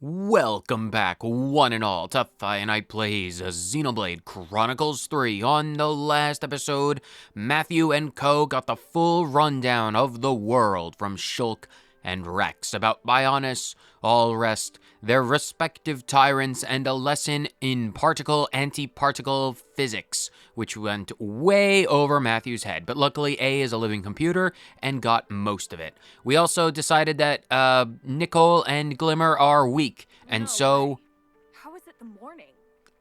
Welcome back, one and all, to Night Plays Xenoblade Chronicles 3. On the last episode, Matthew and Co. got the full rundown of the world from Shulk and Rex about Bionis, all rest, their respective tyrants, and a lesson in particle-antiparticle physics, which went way over Matthew's head. But luckily, A is a living computer and got most of it. We also decided that Nicole and Glimmer are weak, and so... How is it the morning?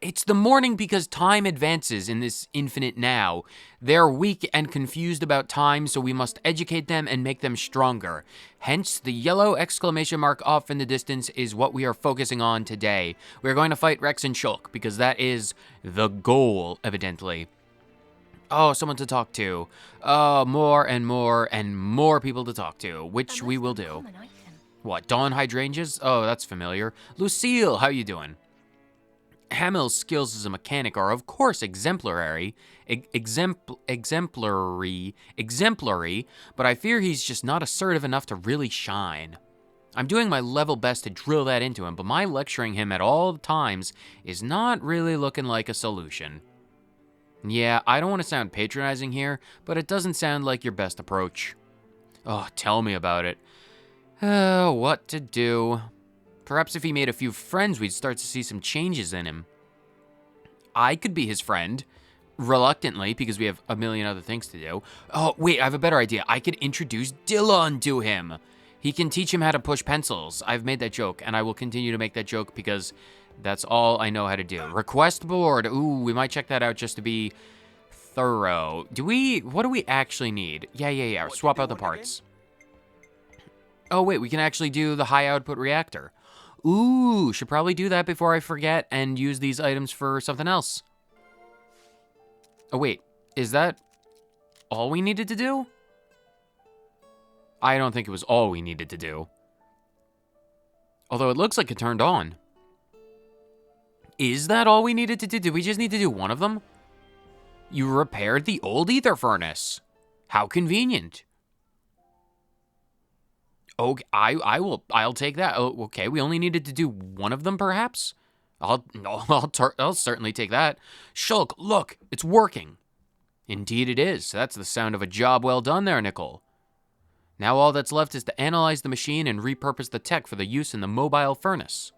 It's the morning because time advances in this infinite now. They're weak and confused about time, so we must educate them and make them stronger. Hence, the yellow exclamation mark off in the distance is what we are focusing on today. We're going to fight Rex and Shulk, because that is the goal, evidently. Oh, someone to talk to. More and more and more people to talk to, which we will do. What, Dawn Hydrangeas? Oh, that's familiar. Lucille, how you doing? Hamill's skills as a mechanic are, of course, exemplary, but I fear he's just not assertive enough to really shine. I'm doing my level best to drill that into him, but my lecturing him at all times is not really looking like a solution. Yeah, I don't want to sound patronizing here, but it doesn't sound like your best approach. Oh, tell me about it. What to do? Perhaps if he made a few friends, we'd start to see some changes in him. I could be his friend, reluctantly, because we have a million other things to do. Oh, wait, I have a better idea. I could introduce Dillon to him. He can teach him how to push pencils. I've made that joke, and I will continue to make that joke because that's all I know how to do. Request board. Ooh, we might check that out just to be thorough. What do we actually need? Yeah. Swap out the parts. Oh, wait, we can actually do the high output reactor. Ooh, should probably do that before I forget and use these items for something else. Oh, wait, is that all we needed to do? I don't think it was all we needed to do. Although it looks like it turned on. Is that all we needed to do? Did we just need to do one of them? You repaired the old ether furnace. How convenient. Okay, I'll take that. Oh, okay, we only needed to do one of them, perhaps? I'll certainly take that. Shulk, look, it's working. Indeed it is. That's the sound of a job well done there, Nicole. Now all that's left is to analyze the machine and repurpose the tech for the use in the mobile furnace.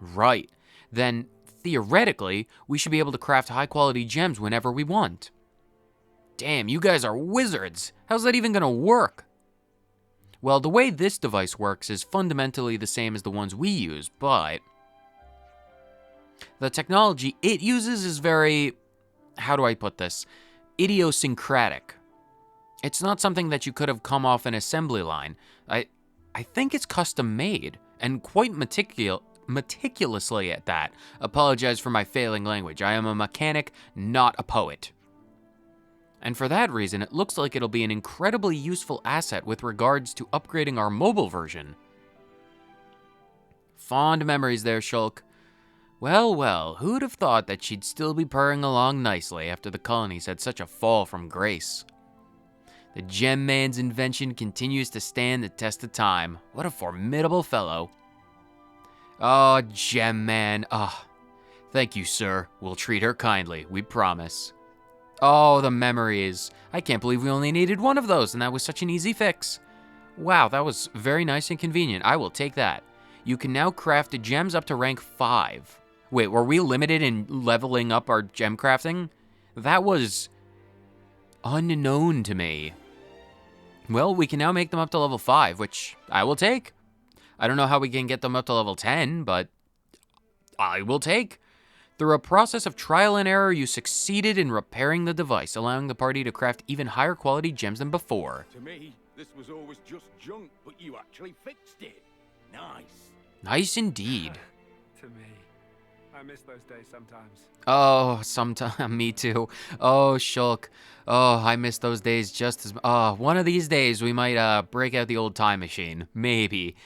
Right. Then, theoretically, we should be able to craft high-quality gems whenever we want. Damn, you guys are wizards. How's that even gonna work? Well, the way this device works is fundamentally the same as the ones we use, but the technology it uses is very, how do I put this, idiosyncratic. It's not something that you could have come off an assembly line. I think it's custom made, and quite meticulously at that. Apologize for my failing language. I am a mechanic, not a poet. And for that reason, it looks like it'll be an incredibly useful asset with regards to upgrading our mobile version. Fond memories there, Shulk. Well, who'd have thought that she'd still be purring along nicely after the colonies had such a fall from grace? The Gem Man's invention continues to stand the test of time. What a formidable fellow. Oh, Gem Man. Thank you, sir. We'll treat her kindly, we promise. Oh, the memories. I can't believe we only needed one of those, and that was such an easy fix. Wow, that was very nice and convenient. I will take that. You can now craft gems up to rank 5. Wait, were we limited in leveling up our gem crafting? That was unknown to me. Well, we can now make them up to level 5, which I will take. I don't know how we can get them up to level 10, but I will take. Through a process of trial and error, you succeeded in repairing the device, allowing the party to craft even higher quality gems than before. To me, this was always just junk, but you actually fixed it. Nice. Nice indeed. To me. I miss those days sometimes. Oh, sometimes. Me too. Oh, Shulk. Oh, I miss those days just as... one of these days we might break out the old time machine. Maybe.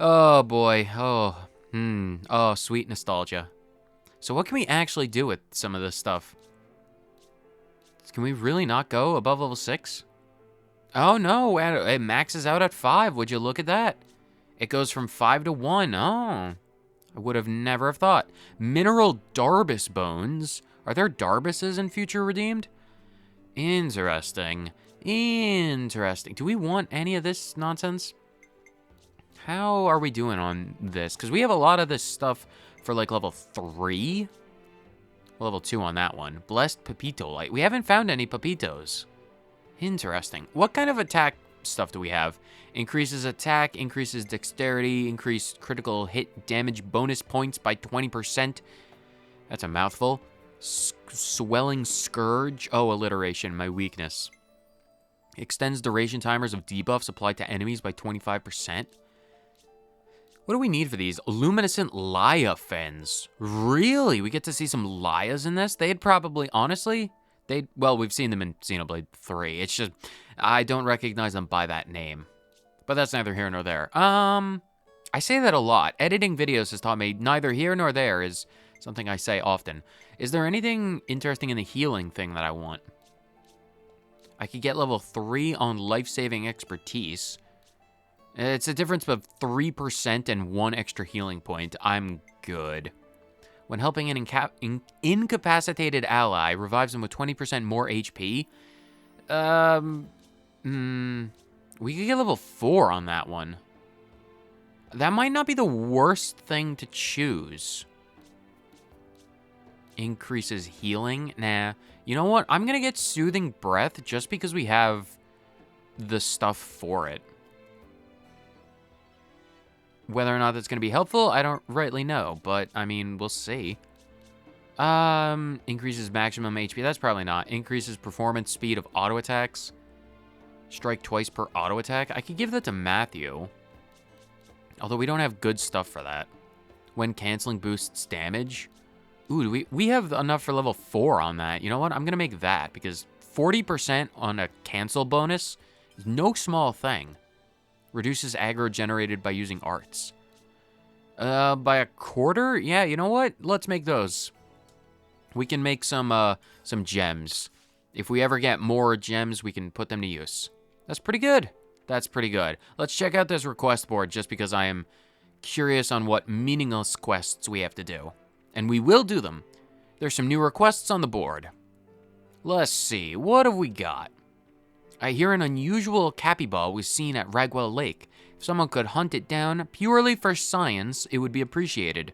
Oh, boy. Oh, sweet nostalgia. So what can we actually do with some of this stuff? Can we really not go above level 6? Oh no, it maxes out at 5. Would you look at that? It goes from 5 to 1. Oh. I would have never have thought. Mineral Darbus bones. Are there Darbuses in Future Redeemed? Interesting. Interesting. Do we want any of this nonsense? How are we doing on this? Because we have a lot of this stuff for like level 3. Level 2 on that one. Blessed Pepito Light. We haven't found any Pepitos. Interesting. What kind of attack stuff do we have? Increases attack, increases dexterity, increased critical hit damage bonus points by 20%. That's a mouthful. Swelling Scourge. Oh, alliteration, my weakness. Extends duration timers of debuffs applied to enemies by 25%. What do we need for these? Luminescent Laya Fens. Really? We get to see some Layas in this? They'd probably, honestly, well, we've seen them in Xenoblade 3. It's just, I don't recognize them by that name. But that's neither here nor there. I say that a lot. Editing videos has taught me neither here nor there is something I say often. Is there anything interesting in the healing thing that I want? I could get level 3 on life-saving expertise. It's a difference of 3% and 1 extra healing point. I'm good. When helping an incapacitated ally, revives them with 20% more HP. We could get level 4 on that one. That might not be the worst thing to choose. Increases healing? Nah. You know what? I'm going to get Soothing Breath just because we have the stuff for it. Whether or not that's going to be helpful, I don't rightly know. But, I mean, we'll see. Increases maximum HP. That's probably not. Increases performance speed of auto attacks. Strike twice per auto attack. I could give that to Matthew. Although we don't have good stuff for that. When canceling boosts damage. Ooh, we have enough for level 4 on that. You know what? I'm going to make that because 40% on a cancel bonus is no small thing. Reduces aggro generated by using arts. By a quarter? Yeah, you know what? Let's make those. We can make some gems. If we ever get more gems, we can put them to use. That's pretty good. That's pretty good. Let's check out this request board just because I am curious on what meaningless quests we have to do. And we will do them. There's some new requests on the board. Let's see. What have we got? I hear an unusual capybara was seen at Ragwell Lake. If someone could hunt it down purely for science, it would be appreciated.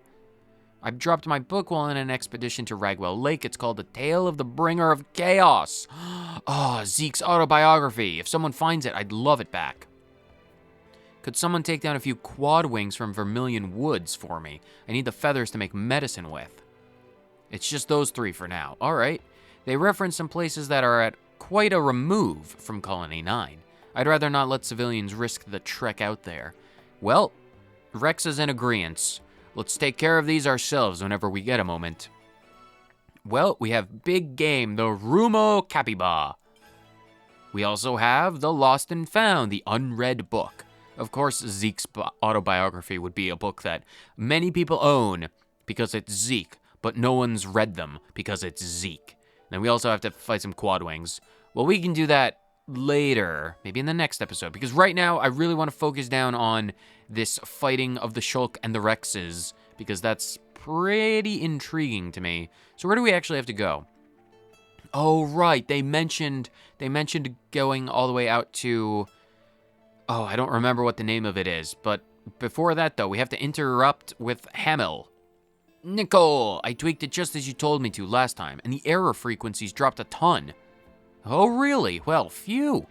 I've dropped my book while on an expedition to Ragwell Lake. It's called The Tale of the Bringer of Chaos. Oh, Zeke's autobiography. If someone finds it, I'd love it back. Could someone take down a few quad wings from Vermilion Woods for me? I need the feathers to make medicine with. It's just those 3 for now. All right. They reference some places that are at quite a remove from Colony 9. I'd rather not let civilians risk the trek out there. Well, Rex is in agreeance. Let's take care of these ourselves whenever we get a moment. Well, we have big game, the Rumo Capybara. We also have the Lost and Found, the unread book. Of course, Zeke's autobiography would be a book that many people own because it's Zeke, but no one's read them because it's Zeke. Then we also have to fight some quad wings. Well, we can do that later, maybe in the next episode, because right now I really want to focus down on this fighting of the Shulk and the Rexes, because that's pretty intriguing to me. So where do we actually have to go? Oh, right, they mentioned going all the way out to... Oh, I don't remember what the name of it is, but before that, though, we have to interrupt with Hamel. Nicole, I tweaked it just as you told me to last time, and the error frequencies dropped a ton. Oh, really? Well, phew.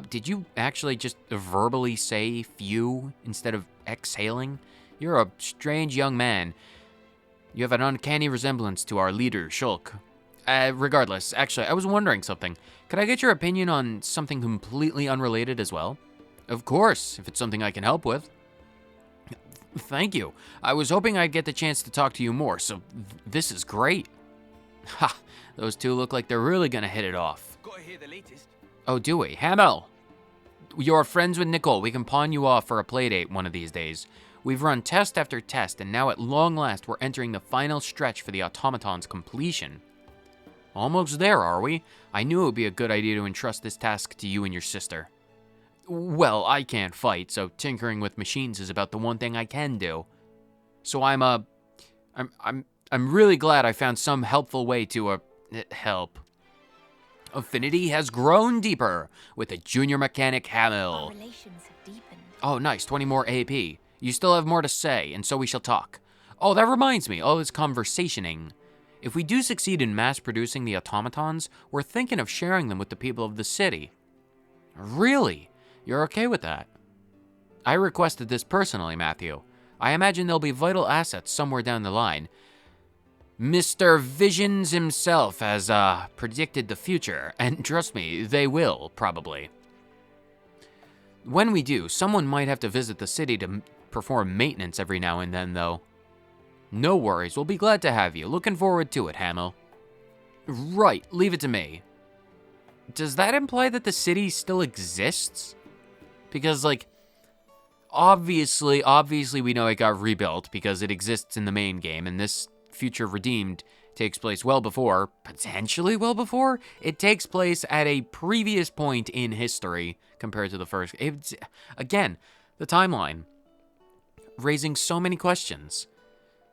Did you actually just verbally say phew instead of exhaling? You're a strange young man. You have an uncanny resemblance to our leader, Shulk. Regardless, actually, I was wondering something. Could I get your opinion on something completely unrelated as well? Of course, if it's something I can help with. Thank you. I was hoping I'd get the chance to talk to you more, so this is great. Ha! Those two look like they're really gonna hit it off. Gotta hear the latest. Oh, do we? Hamel! You're friends with Nicole. We can pawn you off for a playdate one of these days. We've run test after test, and now at long last we're entering the final stretch for the automaton's completion. Almost there, are we? I knew it would be a good idea to entrust this task to you and your sister. Well, I can't fight, so tinkering with machines is about the one thing I can do. So I'm really glad I found some helpful way to help. Affinity has grown deeper with the junior mechanic Hamill. Our relations have deepened. Oh, nice, 20 more AP. You still have more to say, and so we shall talk. Oh, that reminds me, all this conversationing. If we do succeed in mass producing the automatons, we're thinking of sharing them with the people of the city. Really? You're okay with that? I requested this personally, Matthew. I imagine they'll be vital assets somewhere down the line. Mr. Visions himself has, predicted the future, and trust me, they will, probably. When we do, someone might have to visit the city to perform maintenance every now and then, though. No worries, we'll be glad to have you. Looking forward to it, Hamill. Right, leave it to me. Does that imply that the city still exists? Because, like, obviously we know it got rebuilt because it exists in the main game, and this Future Redeemed takes place well before, potentially well before, it takes place at a previous point in history compared to the first. It's, again, the timeline, raising so many questions.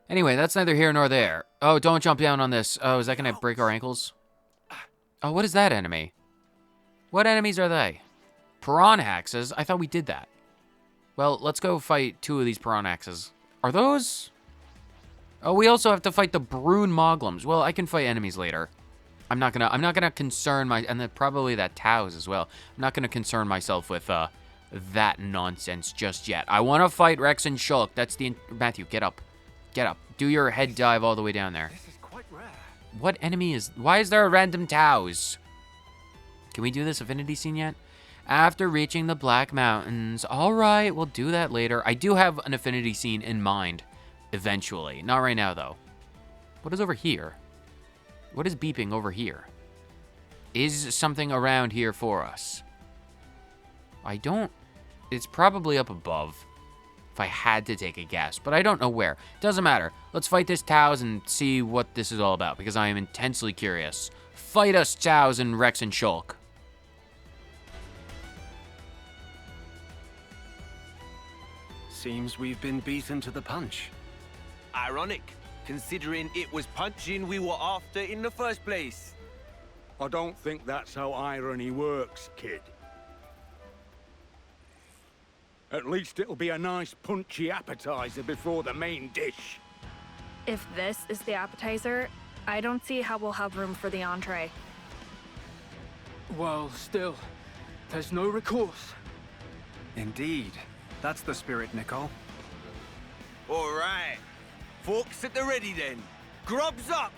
Anyway, that's neither here nor there. Oh, don't jump down on this. Oh, is that gonna break our ankles? Oh, what is that enemy? What enemies are they? Piranhaxes? I thought we did that. Well, let's go fight 2 of these Piranhaxes. Are those... Oh, we also have to fight the Brune Moglums. Well, I can fight enemies later. I'm not gonna concern and then probably that Taos as well. I'm not gonna concern myself with that nonsense just yet. I want to fight Rex and Shulk. That's the Matthew. Get up, do your head dive all the way down there. This is quite rare. What enemy is? Why is there a random Taos? Can we do this affinity scene yet? After reaching the Black Mountains. All right, we'll do that later. I do have an affinity scene in mind. Eventually. Not right now, though. What is over here? What is beeping over here? Is something around here for us? I don't... It's probably up above, if I had to take a guess, but I don't know where. Doesn't matter. Let's fight this Taos and see what this is all about, because I am intensely curious. Fight us, Taos and Rex and Shulk. Seems we've been beaten to the punch. Ironic, considering it was punching we were after in the first place. I don't think that's how irony works, kid. At least it'll be a nice punchy appetizer before the main dish. If this is the appetizer, I don't see how we'll have room for the entree. Well, still, there's no recourse. Indeed. That's the spirit, Nicole. All right. Forks at the ready then. Grubs up!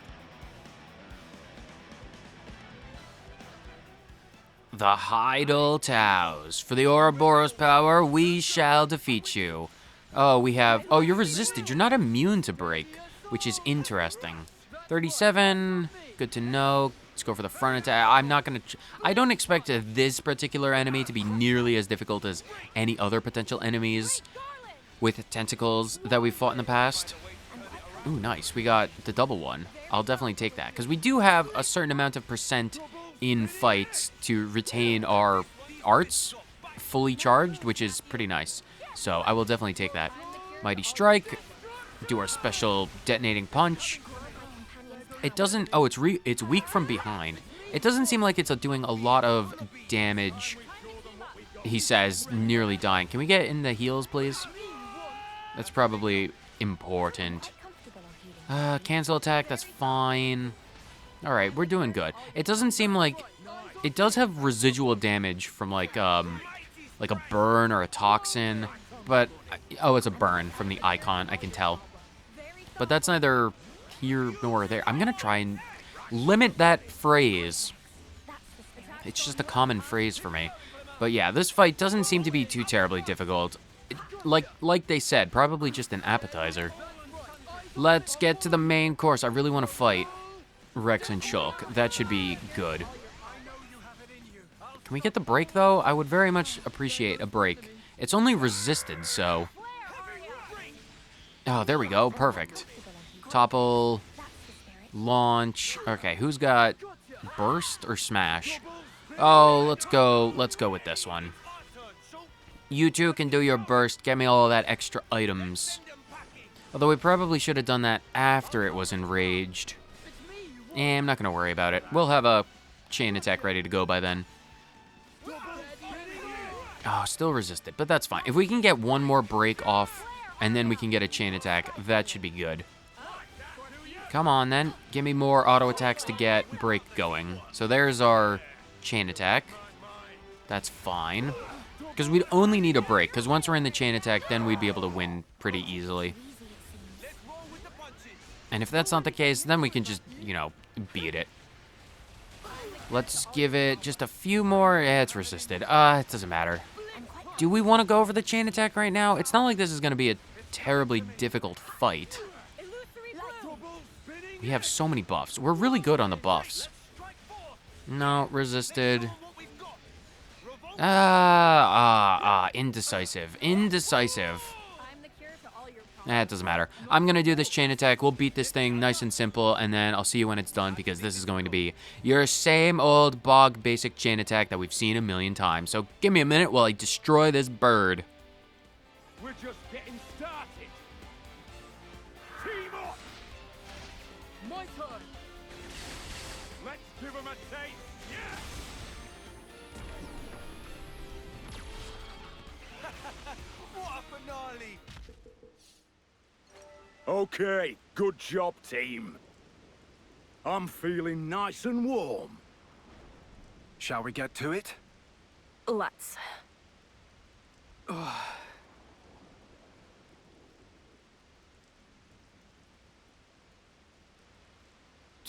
The Hydal Taos. For the Ouroboros power, we shall defeat you. Oh, we have... Oh, you're resisted. You're not immune to break, which is interesting. 37. Good to know. Let's go for the front attack. I'm not going to... I don't expect this particular enemy to be nearly as difficult as any other potential enemies with tentacles that we've fought in the past. Ooh, nice. We got the double one. I'll definitely take that, because we do have a certain amount of percent in fights to retain our arts fully charged, which is pretty nice. So I will definitely take that. Mighty Strike. Do our special detonating punch. It doesn't... Oh, it's weak from behind. It doesn't seem like it's doing a lot of damage. He says, nearly dying. Can we get in the heals, please? That's probably important. Cancel attack, that's fine. Alright, we're doing good. It doesn't seem like... It does have residual damage from, like a burn or a toxin. But... Oh, it's a burn from the icon, I can tell. But that's neither here nor there. I'm gonna try and limit that phrase. It's just a common phrase for me. But yeah, this fight doesn't seem to be too terribly difficult. Like they said, probably just an appetizer. Let's get to the main course. I really want to fight Rex and Shulk. That should be good. Can we get the break, though? I would very much appreciate a break. It's only resisted, so... Oh, there we go. Perfect. Topple. Launch. Okay, who's got burst or smash? Oh, let's go with this one. You two can do your burst. Get me all of that extra items. Although we probably should have done that after it was enraged. I'm not going to worry about it. We'll have a chain attack ready to go by then. Oh, still resisted, but that's fine. If we can get one more break off, and then we can get a chain attack, that should be good. Come on, then. Give me more auto attacks to get break going. So there's our chain attack. That's fine. Because we'd only need a break, because once we're in the chain attack, then we'd be able to win pretty easily. And if that's not the case, then we can just, you know, beat it. Let's give it just a few more. Yeah, it's resisted. It doesn't matter. Do we want to go for the chain attack right now? It's not like this is going to be a terribly difficult fight. We have so many buffs. We're really good on the buffs. No, resisted. Indecisive. Indecisive. It doesn't matter. I'm going to do this chain attack. We'll beat this thing nice and simple, and then I'll see you when it's done, because this is going to be your same old bog basic chain attack that we've seen a million times. So give me a minute while I destroy this bird. We're just getting started. Team up! My turn! Let's give them a taste. Yeah! What a finale! Okay, good job, team. I'm feeling nice and warm. Shall we get to it? Let's. Do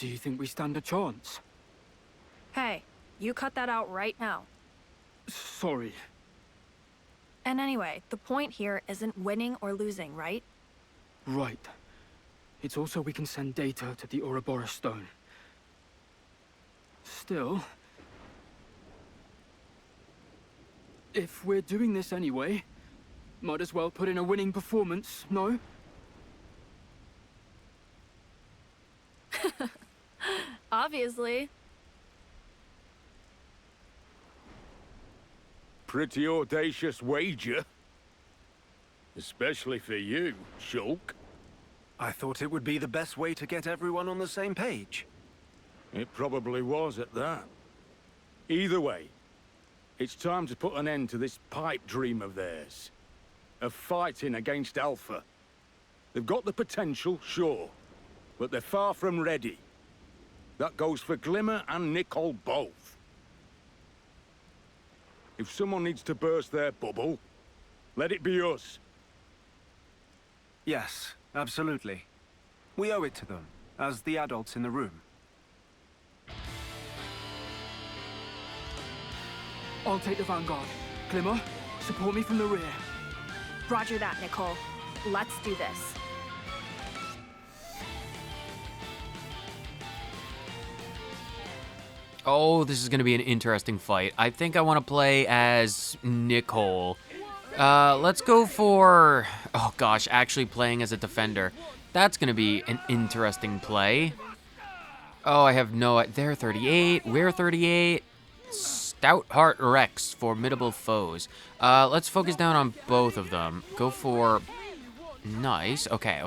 you think we stand a chance? Hey, you cut that out right now. Sorry. And anyway, the point here isn't winning or losing, right? Right. It's also we can send data to the Ouroboros stone. Still... if we're doing this anyway, might as well put in a winning performance, no? Obviously. Pretty audacious wager. Especially for you, Shulk. I thought it would be the best way to get everyone on the same page. It probably was at that. Either way, it's time to put an end to this pipe dream of theirs. Of fighting against Alpha. They've got the potential, sure, but they're far from ready. That goes for Glimmer and Nicole both. If someone needs to burst their bubble, let it be us. Yes, absolutely. We owe it to them, as the adults in the room. I'll take the vanguard. Glimmer, support me from the rear. Roger that, Nicole. Let's do this. Oh, this is going to be an interesting fight. I think I want to play as Nicole. Let's go for... oh, gosh, actually playing as a defender. That's going to be an interesting play. Oh, I have no... they're 38. We're 38. Stout Heart Rex, formidable foes. Let's focus down on both of them. Go for... nice. Okay.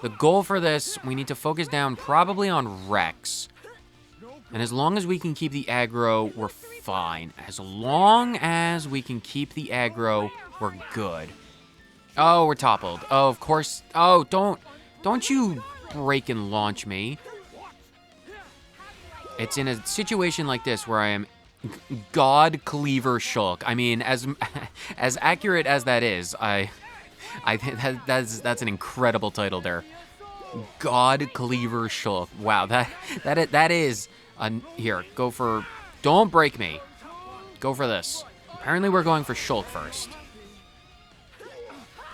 The goal for this, we need to focus down probably on Rex. And as long as we can keep the aggro, we're fine. As long as we can keep the aggro, we're good. Oh, we're toppled. Oh, of course. Oh, don't you break and launch me. It's in a situation like this where I am God Cleaver Shulk. I mean, as accurate as that is, I think that's an incredible title there. God Cleaver Shulk. Wow, that is. Here, go for... don't break me. Go for this. Apparently we're going for Shulk first.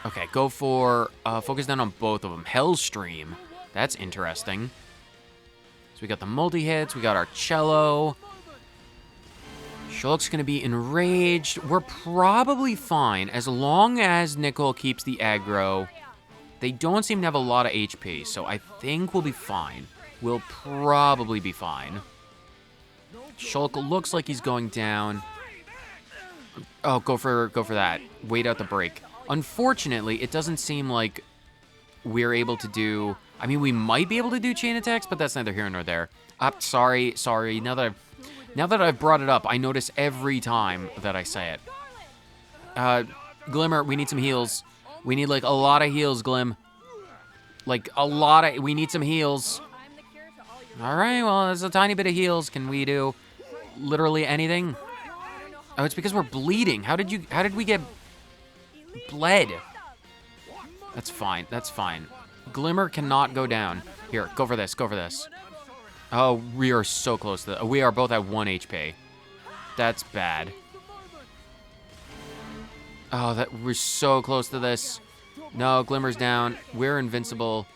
Okay, go for... focus down on both of them. Hellstream. That's interesting. So we got the multi-hits. We got our cello. Shulk's going to be enraged. We're probably fine as long as Nicole keeps the aggro. They don't seem to have a lot of HP, so I think we'll be fine. We'll probably be fine. Shulk looks like he's going down. Oh, go for that. Wait out the break. Unfortunately, it doesn't seem like we're able to do... I mean, we might be able to do chain attacks, but that's neither here nor there. Sorry. Now that I've brought it up, I notice every time that I say it. Glimmer, we need some heals. We need, like, a lot of heals, Glim. Like, we need some heals. All right, well, there's a tiny bit of heals. Can we do literally anything? Oh, it's because we're bleeding. How did we get bled? That's fine. Glimmer cannot go down. Here, go for this. Oh, we are so close to we are both at 1 HP. That's bad. Oh, we're so close to this. No, Glimmer's down. We're invincible.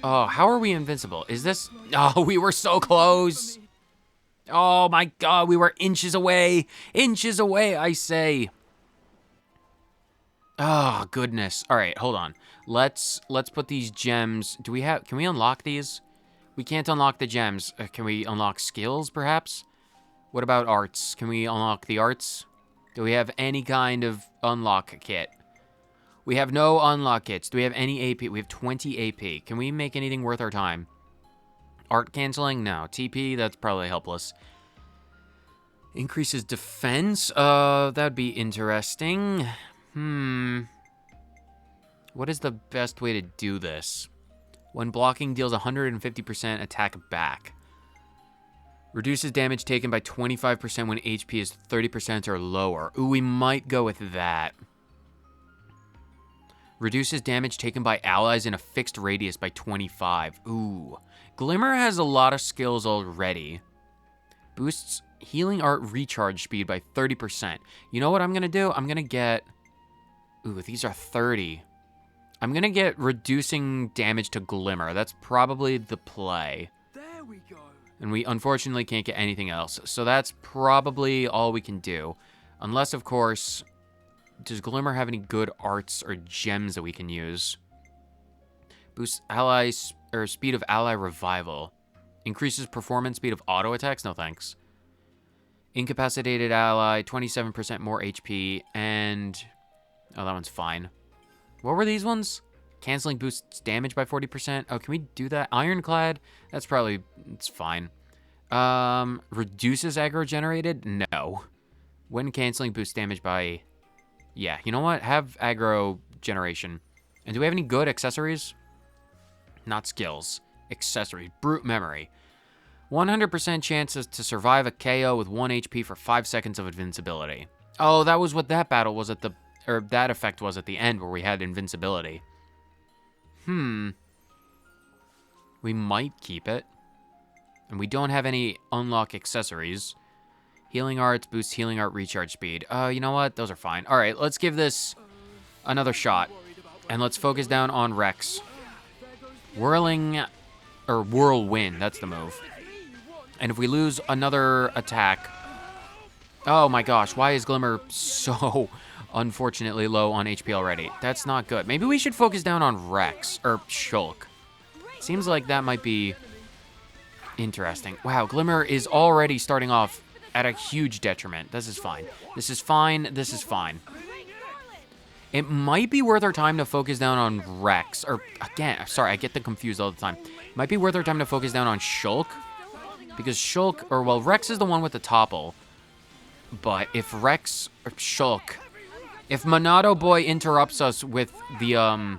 Oh, how are we invincible? Is this... Oh, we were so close. Oh my god, we were inches away. Inches away, I say. Oh, goodness. All right, hold on. Let's put these gems... Can we unlock these? We can't unlock the gems. Can we unlock skills, perhaps? What about arts? Can we unlock the arts? Do we have any kind of unlock kit? We have no unlock kits. Do we have any AP? We have 20 AP. Can we make anything worth our time? Art canceling? No. TP? That's probably helpless. Increases defense? That'd be interesting. What is the best way to do this? When blocking, deals 150% attack back. Reduces damage taken by 25% when HP is 30% or lower. Ooh, we might go with that. Reduces damage taken by allies in a fixed radius by 25. Ooh. Glimmer has a lot of skills already. Boosts healing art recharge speed by 30%. You know what I'm going to do? I'm going to get... Ooh, these are 30. I'm going to get reducing damage to Glimmer. That's probably the play. There we go. And we unfortunately can't get anything else. So that's probably all we can do. Unless, of course... Does Glimmer have any good arts or gems that we can use? Boosts allies or speed of ally revival. Increases performance speed of auto attacks? No thanks. Incapacitated ally, 27% more HP, and... Oh, that one's fine. What were these ones? Canceling boosts damage by 40%. Oh, can we do that? Ironclad? That's probably... It's fine. Reduces aggro generated? No. When canceling boosts damage by... Yeah, you know what? Have aggro generation. And do we have any good accessories? Not skills. Accessories. Brute memory. 100% chances to survive a KO with 1 HP for 5 seconds of invincibility. Oh, that was what that battle was at the... Or that effect was at the end where we had invincibility. We might keep it. And we don't have any unlock accessories. Healing arts, boosts healing art recharge speed. You know what? Those are fine. All right, let's give this another shot. And let's focus down on Rex. Whirling, or whirlwind, that's the move. And if we lose another attack... Oh my gosh, why is Glimmer so unfortunately low on HP already? That's not good. Maybe we should focus down on Rex, or Shulk. Seems like that might be interesting. Wow, Glimmer is already starting off at a huge detriment. This is fine. This is fine. This is fine. It might be worth our time to focus down on Rex. Or, again, sorry, I get them confused all the time. It might be worth our time to focus down on Shulk. Because Shulk, or, well, Rex is the one with the topple. But if Rex, or Shulk, if Monado Boy interrupts us with the,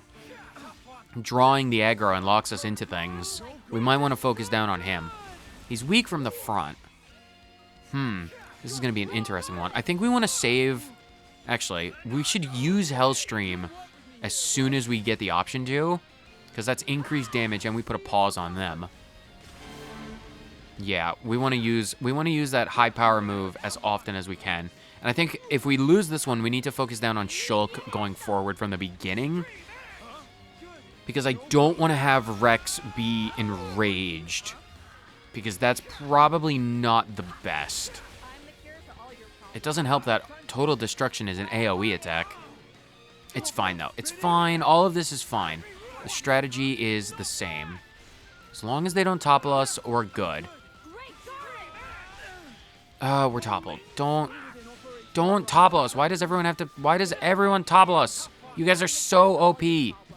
drawing the aggro and locks us into things, we might want to focus down on him. He's weak from the front. This is going to be an interesting one. I think we want to save... Actually, we should use Hellstream as soon as we get the option to, because that's increased damage and we put a pause on them. Yeah, we want to use that high power move as often as we can. And I think if we lose this one, we need to focus down on Shulk going forward from the beginning, because I don't want to have Rex be enraged. Because that's probably not the best. It doesn't help that Total Destruction is an AoE attack. It's fine, though. It's fine. All of this is fine. The strategy is the same. As long as they don't topple us, we're good. We're toppled. Don't topple us. Why does everyone topple us? You guys are so OP.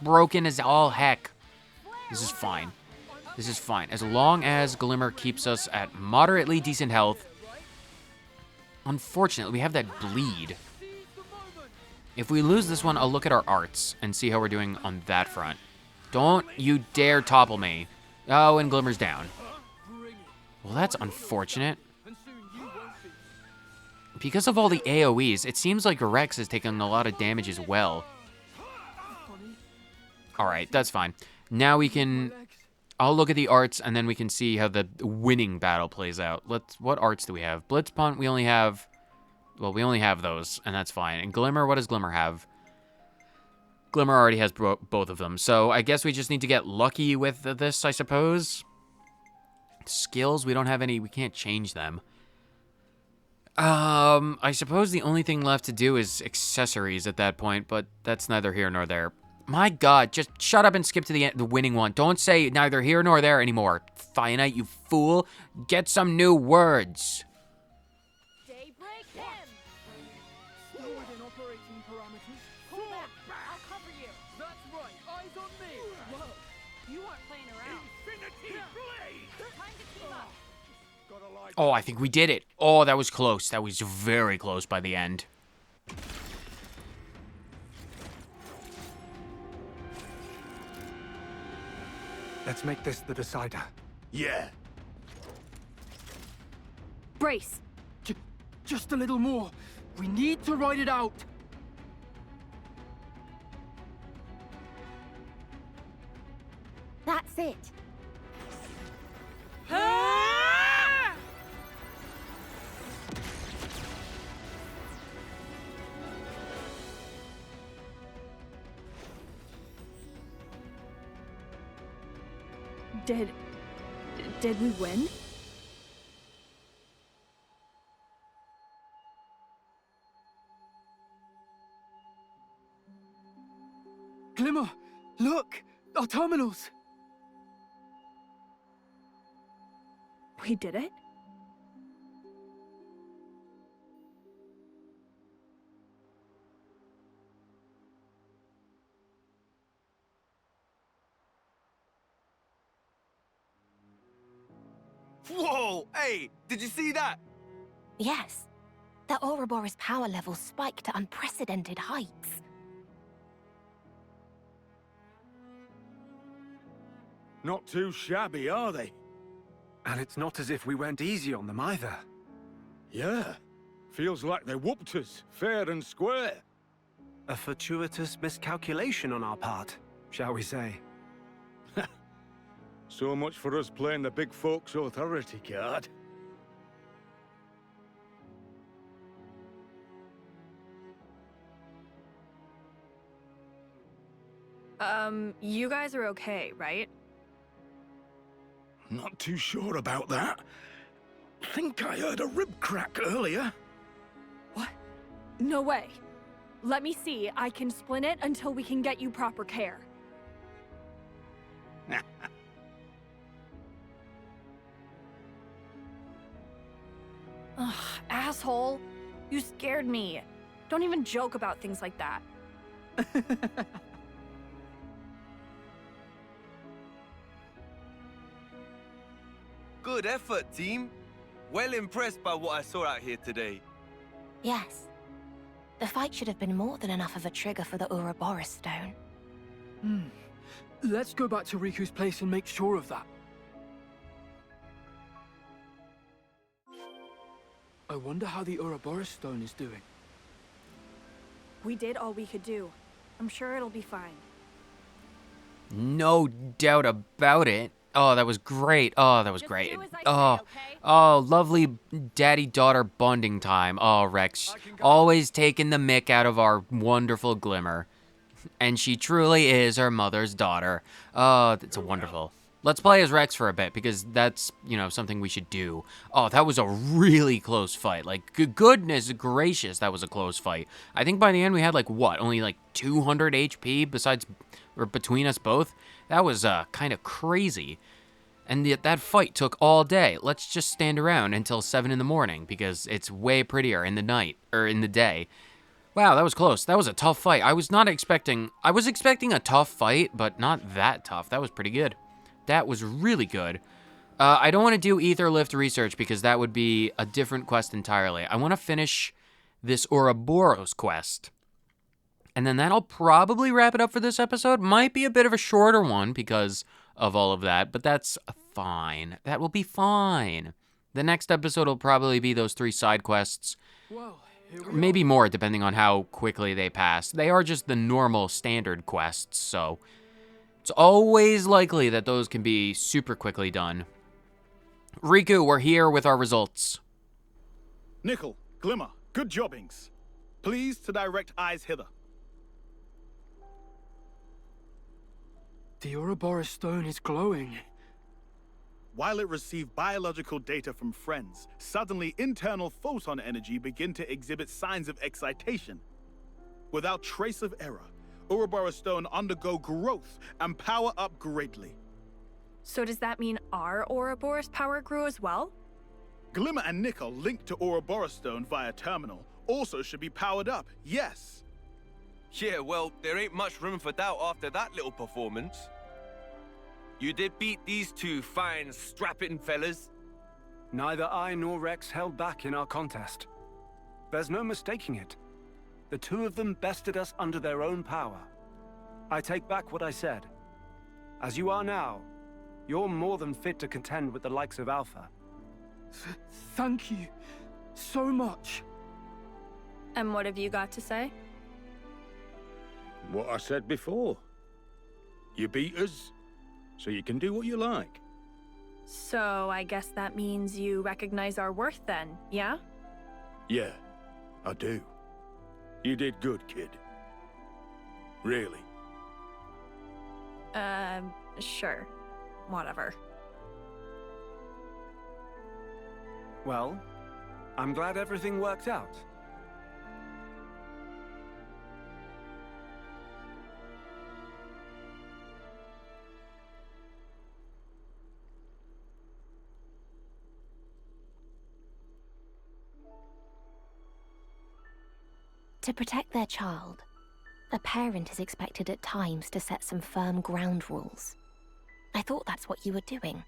broken as all heck. This is fine. This is fine. As long as Glimmer keeps us at moderately decent health. Unfortunately, we have that bleed. If we lose this one, I'll look at our arts and see how we're doing on that front. Don't you dare topple me. Oh, and Glimmer's down. Well, that's unfortunate. Because of all the AoEs, it seems like Rex is taking a lot of damage as well. Alright, that's fine. Now we can... I'll look at the arts, and then we can see how the winning battle plays out. What arts do we have? Blitz Punt, we only have... Well, we only have those, and that's fine. And Glimmer, what does Glimmer have? Glimmer already has both of them. So I guess we just need to get lucky with this, I suppose. Skills, we don't have any. We can't change them. I suppose the only thing left to do is accessories at that point, but that's neither here nor there. My God, just shut up and skip to the winning one. Don't say neither here nor there anymore. Finite, you fool. Get some new words. Daybreak him! Still within operating parameters. Pull back! I'll cover you! That's right, eyes on me! Whoa! You weren't playing around. Infinity Blade! Time to team up! Oh, I think we did it. Oh, that was close. That was very close by the end. Let's make this the decider. Yeah. Brace. Just a little more. We need to ride it out. That's it. Did we win? Glimmer, look! Our terminals! We did it? Whoa! Hey, did you see that? Yes. The Ouroboros power level spiked to unprecedented heights. Not too shabby, are they? And it's not as if we went easy on them either. Yeah. Feels like they whooped us, fair and square. A fortuitous miscalculation on our part, shall we say. So much for us playing the big folks' authority card. You guys are okay, right? Not too sure about that. Think I heard a rib crack earlier. What? No way. Let me see. I can splint it until we can get you proper care. Ugh, asshole. You scared me. Don't even joke about things like that. Good effort, team. Well impressed by what I saw out here today. Yes. The fight should have been more than enough of a trigger for the Ouroboros stone. Let's go back to Riku's place and make sure of that. I wonder how the Ouroboros stone is doing. We did all we could do. I'm sure it'll be fine. No doubt about it. Oh, that was great. Oh, that was great. do as I Oh, say, okay? oh, lovely daddy-daughter bonding time. Oh, Rex, always taking the mick out of our wonderful Glimmer. And she truly is her mother's daughter. Oh, it's wonderful. Let's play as Rex for a bit, because that's, you know, something we should do. Oh, that was a really close fight. Like, goodness gracious, that was a close fight. I think by the end we had, like, what? Only, like, 200 HP besides, or between us both? That was, kind of crazy. And that fight took all day. Let's just stand around until 7 in the morning, because it's way prettier in the night, or in the day. Wow, that was close. That was a tough fight. I was expecting a tough fight, but not that tough. That was pretty good. That was really good. I don't want to do Ether Lift research because that would be a different quest entirely. I want to finish this Ouroboros quest. And then that'll probably wrap it up for this episode. Might be a bit of a shorter one because of all of that, but that's fine. That will be fine. The next episode will probably be those 3 side quests. Well, here we Maybe are. more, depending on how quickly they pass. They are just the normal standard quests, so it's always likely that those can be super quickly done. Riku, we're here with our results. Nickel, Glimmer, good jobbings. Please to direct eyes hither. The Ouroboros stone is glowing. While it received biological data from friends, suddenly internal photon energy begin to exhibit signs of excitation. Without trace of error, Ouroboros stone undergo growth and power up greatly. So does that mean our Ouroboros power grew as well? Glimmer and Nickel linked to Ouroboros stone via terminal also should be powered up, yes. Yeah, well, there ain't much room for doubt after that little performance. You did beat these 2 fine, strapping fellas. Neither I nor Rex held back in our contest. There's no mistaking it. The 2 of them bested us under their own power. I take back what I said. As you are now, you're more than fit to contend with the likes of Alpha. Thank you so much. And what have you got to say? What I said before. You beat us, so you can do what you like. So I guess that means you recognize our worth then, yeah? Yeah, I do. You did good, kid. Really. Sure. Whatever. Well, I'm glad everything worked out. To protect their child, a parent is expected at times to set some firm ground rules. I thought that's what you were doing.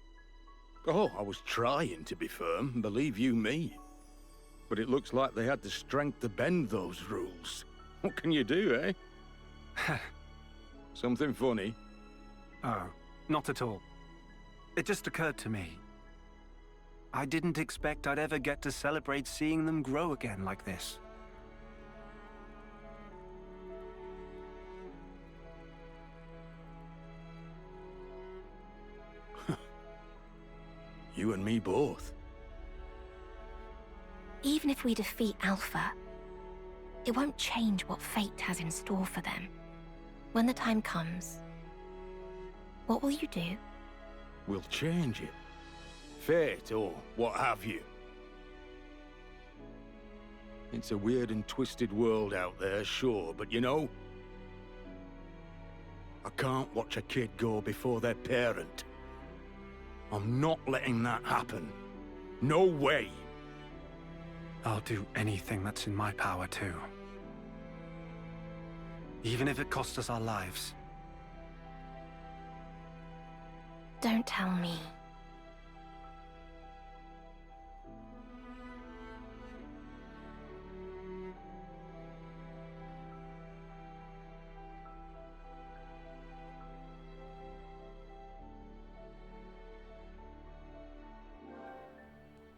Oh, I was trying to be firm, believe you me. But it looks like they had the strength to bend those rules. What can you do, eh? Something funny? Oh, not at all. It just occurred to me. I didn't expect I'd ever get to celebrate seeing them grow again like this. You and me both. Even if we defeat Alpha, it won't change what fate has in store for them. When the time comes, what will you do? We'll change it. Fate, or what have you. It's a weird and twisted world out there, sure, but you know, I can't watch a kid go before their parent. I'm not letting that happen. No way. I'll do anything that's in my power too. Even if it costs us our lives. Don't tell me.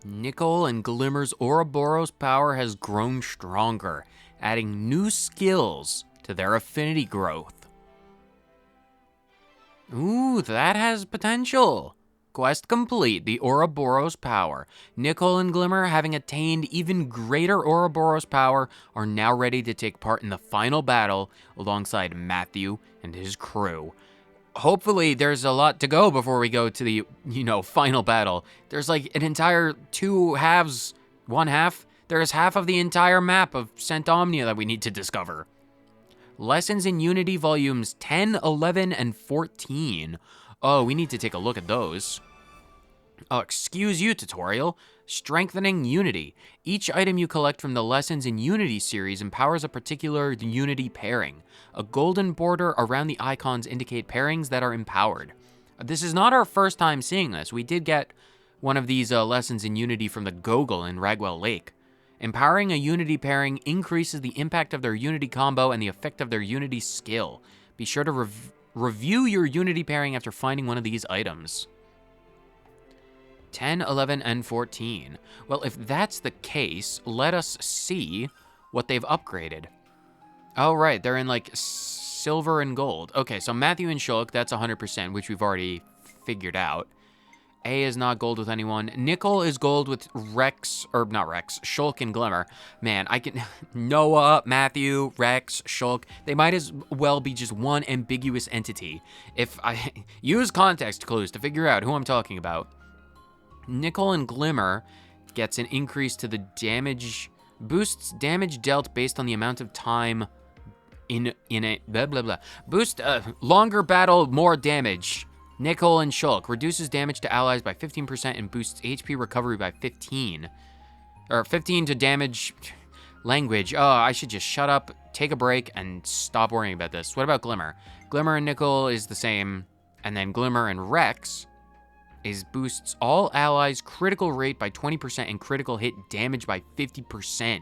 Nickel and Glimmer's Ouroboros power has grown stronger, adding new skills to their affinity growth. Ooh, that has potential. Quest complete, the Ouroboros power. Nickel and Glimmer, having attained even greater Ouroboros power, are now ready to take part in the final battle alongside Matthew and his crew. Hopefully there's a lot to go before we go to the, final battle. There's like an entire 2 halves, 1 half. There's half of the entire map of St. Omnia that we need to discover. Lessons in Unity volumes 10, 11, and 14. Oh, we need to take a look at those. Oh, excuse you, tutorial. Strengthening Unity. Each item you collect from the Lessons in Unity series empowers a particular Unity pairing. A golden border around the icons indicate pairings that are empowered. This is not our first time seeing this. We did get one of these lessons in Unity from the Gogol in Ragwell Lake. Empowering a Unity pairing increases the impact of their Unity combo and the effect of their Unity skill. Be sure to review your Unity pairing after finding one of these items. 10, 11, and 14. Well, if that's the case, let us see what they've upgraded. Oh, right, they're in like silver and gold. Okay, so Matthew and Shulk, that's 100%, which we've already figured out. A is not gold with anyone. Nickel is gold with Rex, or not Rex, Shulk and Glimmer. Man, I can, Noah, Matthew, Rex, Shulk, they might as well be just one ambiguous entity. If I use context clues to figure out who I'm talking about. Nickel and Glimmer gets an increase to the damage, boosts damage dealt based on the amount of time in a, blah, blah, blah. Boost, longer battle, more damage. Nickel and Shulk reduces damage to allies by 15% and boosts HP recovery by 15. Or 15 to damage language. Oh, I should just shut up, take a break, and stop worrying about this. What about Glimmer? Glimmer and Nickel is the same. And then Glimmer and Rex is boosts all allies' critical rate by 20% and critical hit damage by 50%.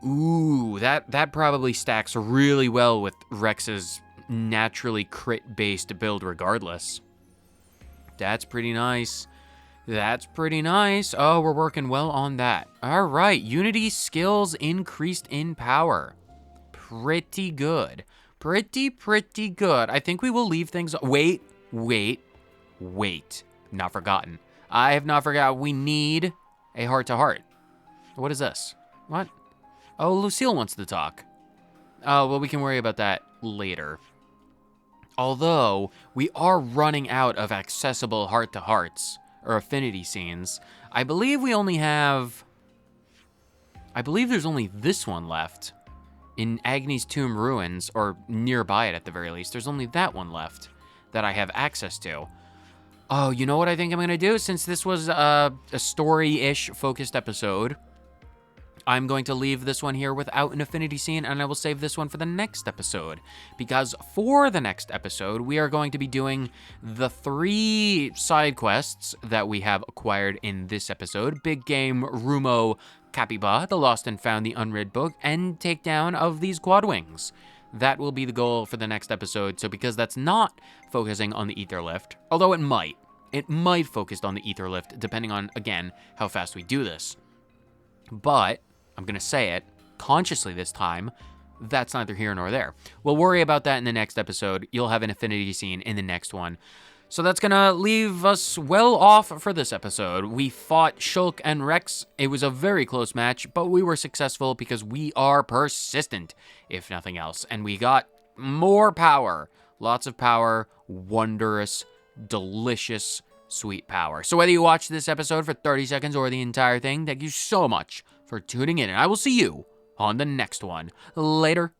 Ooh, that probably stacks really well with Rex's naturally crit-based build regardless. That's pretty nice. That's pretty nice. Oh, we're working well on that. All right, Unity skills increased in power. Pretty good. Pretty good. I think we will leave things... Wait. Not forgotten. I have not forgot. We need a heart-to-heart. What is this? What? Oh, Lucille wants to talk. Oh, well, we can worry about that later. Although, we are running out of accessible heart-to-hearts, or affinity scenes. I believe we only have... I believe there's only this one left. In Agni's Tomb Ruins, or nearby it at the very least. There's only that one left that I have access to. Oh, you know what I think I'm going to do? Since this was a story-ish focused episode, I'm going to leave this one here without an affinity scene, and I will save this one for the next episode. Because for the next episode, we are going to be doing the 3 side quests that we have acquired in this episode. Big Game, Rumo, Kapiba, the Lost and Found, the Unread Book, and takedown of these Quadwings. That will be the goal for the next episode, so because that's not focusing on the Ether Lift, although it might focus on the Ether Lift, depending on, again, how fast we do this. But I'm going to say it consciously this time. That's neither here nor there. We'll worry about that in the next episode. You'll have an affinity scene in the next one. So that's going to leave us well off for this episode. We fought Shulk and Rex. It was a very close match, but we were successful because we are persistent, if nothing else. And we got more power. Lots of power. Wondrous, delicious, sweet power. So whether you watch this episode for 30 seconds or the entire thing, thank you so much for tuning in, and I will see you on the next one. Later.